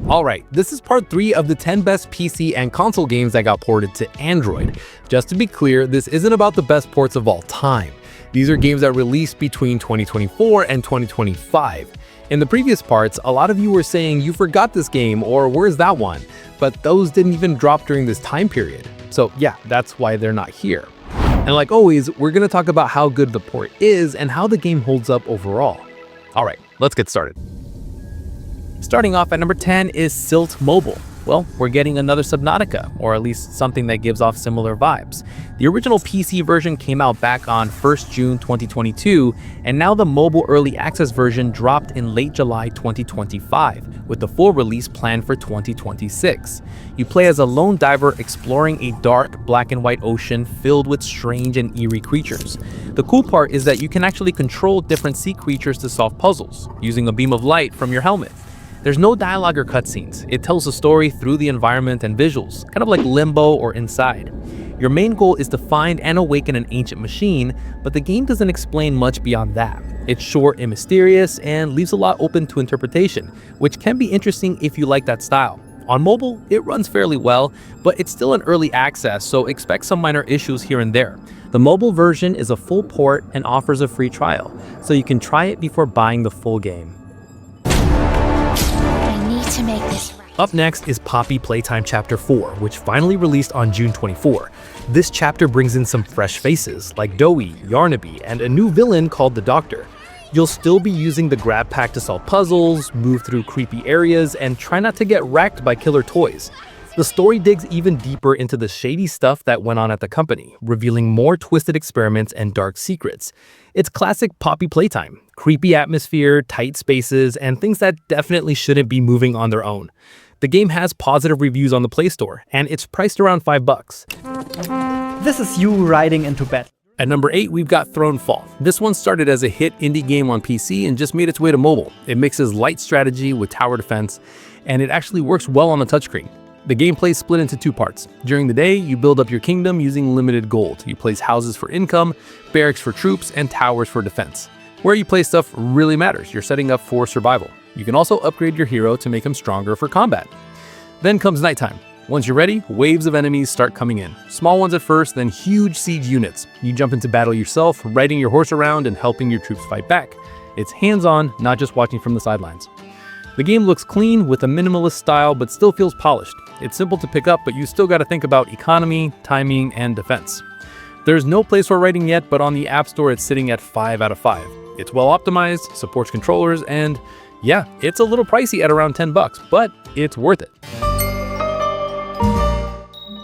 Alright, this is part 3 of the 10 best PC and console games that got ported to Android. Just to be clear, this isn't about the best ports of all time. These are games that released between 2024 and 2025. In the previous parts, a lot of you were saying you forgot this game or where's that one? But those didn't even drop during this time period. So yeah, that's why they're not here. And like always, we're going to talk about how good the port is and how the game holds up overall. Alright, let's get started. Starting off at number 10 is Silt Mobile. Well, we're getting another Subnautica, or at least something that gives off similar vibes. The original PC version came out back on 1st June 2022, and now the mobile early access version dropped in late July 2025, with the full release planned for 2026. You play as a lone diver exploring a dark, black and white ocean filled with strange and eerie creatures. The cool part is that you can actually control different sea creatures to solve puzzles, using a beam of light from your helmet. There's no dialogue or cutscenes. It tells a story through the environment and visuals, kind of like Limbo or Inside. Your main goal is to find and awaken an ancient machine, but the game doesn't explain much beyond that. It's short and mysterious and leaves a lot open to interpretation, which can be interesting if you like that style. On mobile, it runs fairly well, but it's still an early access, so expect some minor issues here and there. The mobile version is a full port and offers a free trial, so you can try it before buying the full game. To make this right. Up next is Poppy Playtime Chapter 4, which finally released on June 24. This chapter brings in some fresh faces like Doey, Yarnaby, and a new villain called the Doctor. You'll still be using the grab pack to solve puzzles, move through creepy areas, and try not to get wrecked by killer toys. The story digs even deeper into the shady stuff that went on at the company, revealing more twisted experiments and dark secrets. It's classic Poppy Playtime, creepy atmosphere, tight spaces, and things that definitely shouldn't be moving on their own. The game has positive reviews on the Play Store, and it's priced around $5. This is you riding into bed. At number 8, we've got Thronefall. This one started as a hit indie game on PC and just made its way to mobile. It mixes light strategy with tower defense, and it actually works well on the touchscreen. The gameplay is split into 2 parts. During the day, you build up your kingdom using limited gold. You place houses for income, barracks for troops, and towers for defense. Where you place stuff really matters. You're setting up for survival. You can also upgrade your hero to make him stronger for combat. Then comes nighttime. Once you're ready, waves of enemies start coming in. Small ones at first, then huge siege units. You jump into battle yourself, riding your horse around and helping your troops fight back. It's hands-on, not just watching from the sidelines. The game looks clean with a minimalist style, but still feels polished. It's simple to pick up, but you still gotta think about economy, timing, and defense. There's no Play Store rating yet, but on the App Store it's sitting at 5 out of 5. It's well optimized, supports controllers, and yeah, it's a little pricey at around $10, but it's worth it.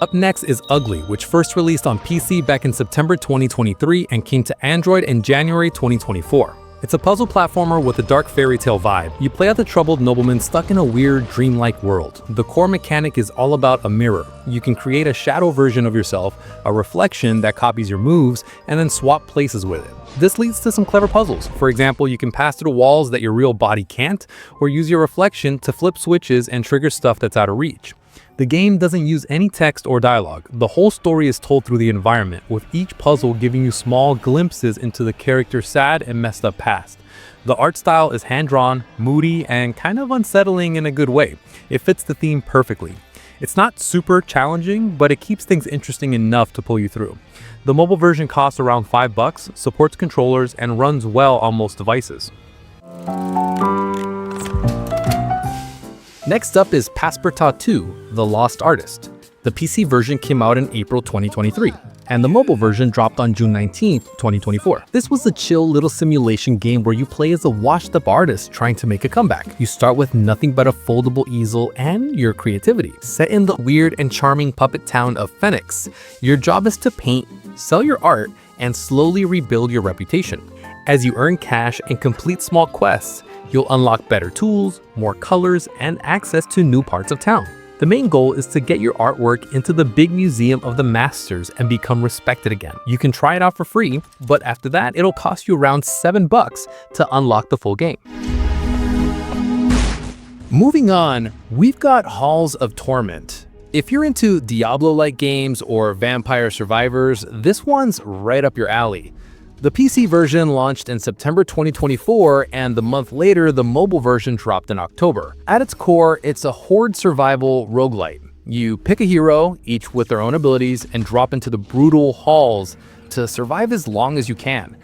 Up next is Ugly, which first released on PC back in September 2023 and came to Android in January 2024. It's a puzzle platformer with a dark fairy tale vibe. You play as the troubled nobleman stuck in a weird, dreamlike world. The core mechanic is all about a mirror. You can create a shadow version of yourself, a reflection that copies your moves, and then swap places with it. This leads to some clever puzzles. For example, you can pass through walls that your real body can't, or use your reflection to flip switches and trigger stuff that's out of reach. The game doesn't use any text or dialogue. The whole story is told through the environment, with each puzzle giving you small glimpses into the character's sad and messed up past. The art style is hand-drawn, moody, and kind of unsettling in a good way. It fits the theme perfectly. It's not super challenging, but it keeps things interesting enough to pull you through. The mobile version costs around $5, supports controllers, and runs well on most devices. Next up is Passepartout 2, The Lost Artist. The PC version came out in April 2023, and the mobile version dropped on June 19, 2024. This was a chill little simulation game where you play as a washed-up artist trying to make a comeback. You start with nothing but a foldable easel and your creativity. Set in the weird and charming puppet town of Phoenix, your job is to paint, sell your art, and slowly rebuild your reputation. As you earn cash and complete small quests, you'll unlock better tools, more colors, and access to new parts of town. The main goal is to get your artwork into the big museum of the masters and become respected again. You can try it out for free, but after that, it'll cost you around $7 to unlock the full game. Moving on, we've got Halls of Torment. If you're into Diablo-like games or Vampire Survivors, this one's right up your alley. The PC version launched in September 2024, and the month later, the mobile version dropped in October. At its core, it's a horde survival roguelite. You pick a hero, each with their own abilities, and drop into the brutal halls to survive as long as you can.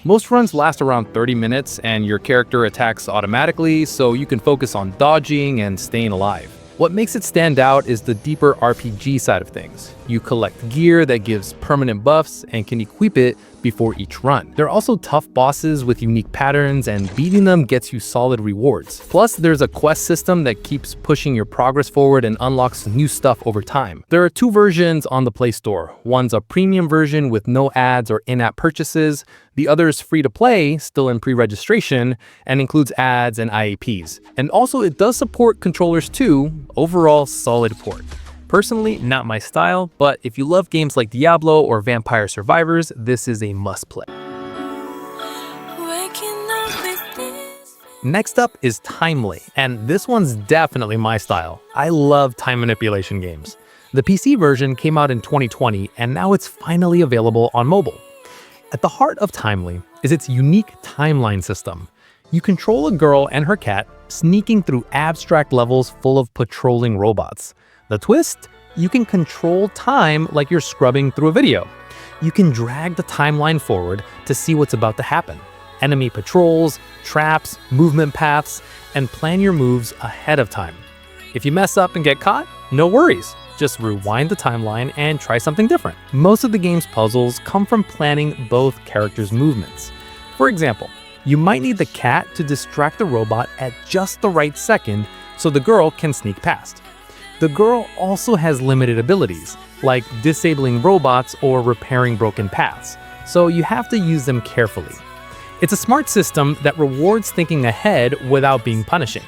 Most runs last around 30 minutes, and your character attacks automatically, so you can focus on dodging and staying alive. What makes it stand out is the deeper RPG side of things. You collect gear that gives permanent buffs and can equip it before each run. There are also tough bosses with unique patterns, and beating them gets you solid rewards. Plus, there's a quest system that keeps pushing your progress forward and unlocks new stuff over time. There are 2 versions on the Play Store. One's a premium version with no ads or in-app purchases. The other is free to play, still in pre-registration, and includes ads and IAPs. And also, it does support controllers too. Overall, solid port. Personally, not my style, but if you love games like Diablo or Vampire Survivors, this is a must-play. Next up is Timely, and this one's definitely my style. I love time manipulation games. The PC version came out in 2020, and now it's finally available on mobile. At the heart of Timely is its unique timeline system. You control a girl and her cat sneaking through abstract levels full of patrolling robots. The twist? You can control time like you're scrubbing through a video. You can drag the timeline forward to see what's about to happen. Enemy patrols, traps, movement paths, and plan your moves ahead of time. If you mess up and get caught, no worries. Just rewind the timeline and try something different. Most of the game's puzzles come from planning both characters' movements. For example, you might need the cat to distract the robot at just the right second so the girl can sneak past. The girl also has limited abilities, like disabling robots or repairing broken paths, so you have to use them carefully. It's a smart system that rewards thinking ahead without being punishing.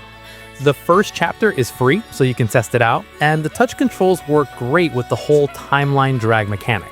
The first chapter is free, so you can test it out, and the touch controls work great with the whole timeline drag mechanic.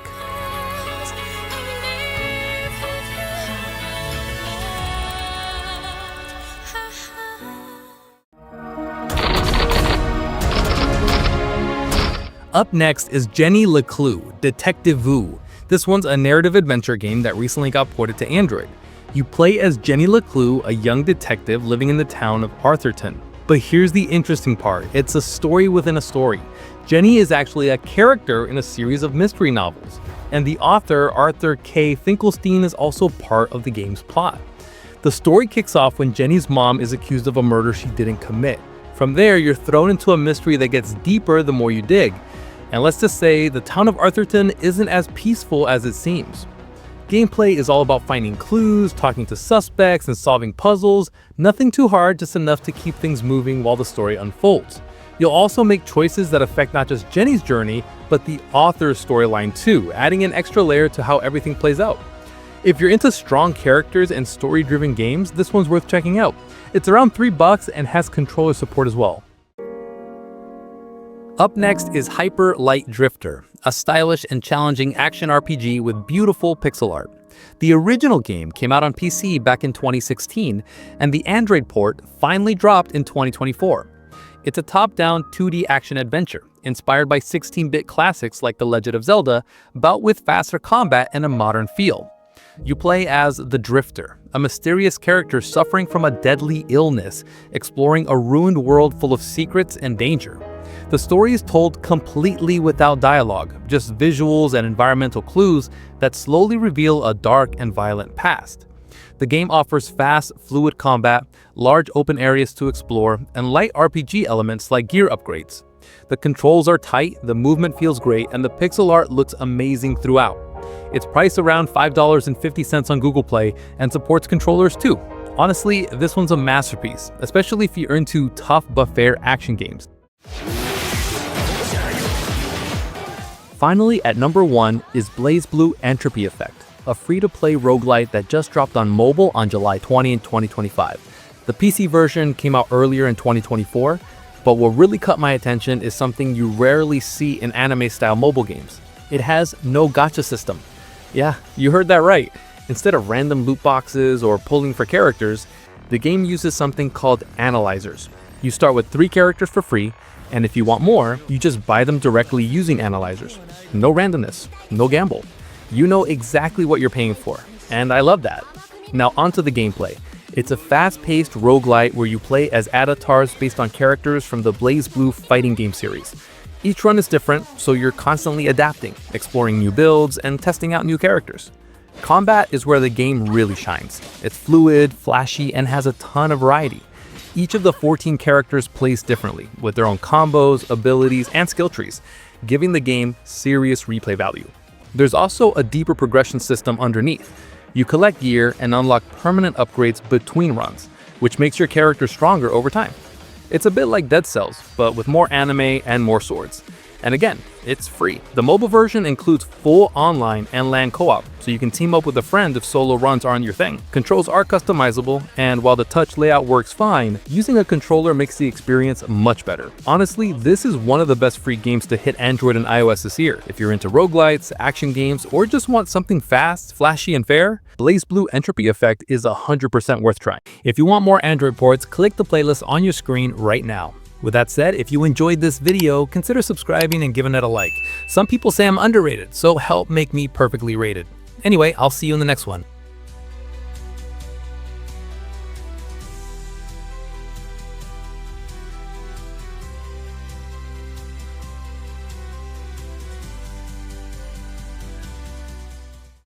Up next is Jenny LeClue, Detective Vu. This one's a narrative adventure game that recently got ported to Android. You play as Jenny LeClue, a young detective living in the town of Arthurton. But here's the interesting part. It's a story within a story. Jenny is actually a character in a series of mystery novels, and the author, Arthur K. Finkelstein, is also part of the game's plot. The story kicks off when Jenny's mom is accused of a murder she didn't commit. From there, you're thrown into a mystery that gets deeper the more you dig. And let's just say, the town of Arthurton isn't as peaceful as it seems. Gameplay is all about finding clues, talking to suspects, and solving puzzles. Nothing too hard, just enough to keep things moving while the story unfolds. You'll also make choices that affect not just Jenny's journey, but the author's storyline too, adding an extra layer to how everything plays out. If you're into strong characters and story-driven games, this one's worth checking out. It's around $3 and has controller support as well. Up next is Hyper Light Drifter, a stylish and challenging action RPG with beautiful pixel art. The original game came out on PC back in 2016, and the Android port finally dropped in 2024. It's a top-down 2D action adventure, inspired by 16-bit classics like The Legend of Zelda, but with faster combat and a modern feel. You play as the Drifter, a mysterious character suffering from a deadly illness, exploring a ruined world full of secrets and danger. The story is told completely without dialogue, just visuals and environmental clues that slowly reveal a dark and violent past. The game offers fast, fluid combat, large open areas to explore, and light RPG elements like gear upgrades. The controls are tight, the movement feels great, and the pixel art looks amazing throughout. It's priced around $5.50 on Google Play and supports controllers too. Honestly, this one's a masterpiece, especially if you're into tough but fair action games. Finally, at number 1 is BlazBlue Entropy Effect, a free-to-play roguelite that just dropped on mobile on July 20, 2025. The PC version came out earlier in 2024, but what really caught my attention is something you rarely see in anime-style mobile games. It has no gacha system. Yeah, you heard that right. Instead of random loot boxes or pulling for characters, the game uses something called analyzers. You start with 3 characters for free, and if you want more, you just buy them directly using analyzers. No randomness, no gamble. You know exactly what you're paying for. and I love that. Now onto the gameplay. It's a fast-paced roguelite where you play as avatars based on characters from the BlazBlue fighting game series. Each run is different, so you're constantly adapting, exploring new builds, and testing out new characters. Combat is where the game really shines. It's fluid, flashy, and has a ton of variety. Each of the 14 characters plays differently, with their own combos, abilities, and skill trees, giving the game serious replay value. There's also a deeper progression system underneath. You collect gear and unlock permanent upgrades between runs, which makes your character stronger over time. It's a bit like Dead Cells, but with more anime and more swords. And again, it's free. The mobile version includes full online and LAN co-op, so you can team up with a friend if solo runs aren't your thing. Controls are customizable, and while the touch layout works fine, using a controller makes the experience much better. Honestly, this is one of the best free games to hit Android and iOS this year. If you're into roguelites, action games, or just want something fast, flashy, and fair, BlazBlue Entropy Effect is 100% worth trying. If you want more Android ports, click the playlist on your screen right now. With that said, if you enjoyed this video, consider subscribing and giving it a like. Some people say I'm underrated, so help make me perfectly rated. Anyway, I'll see you in the next one.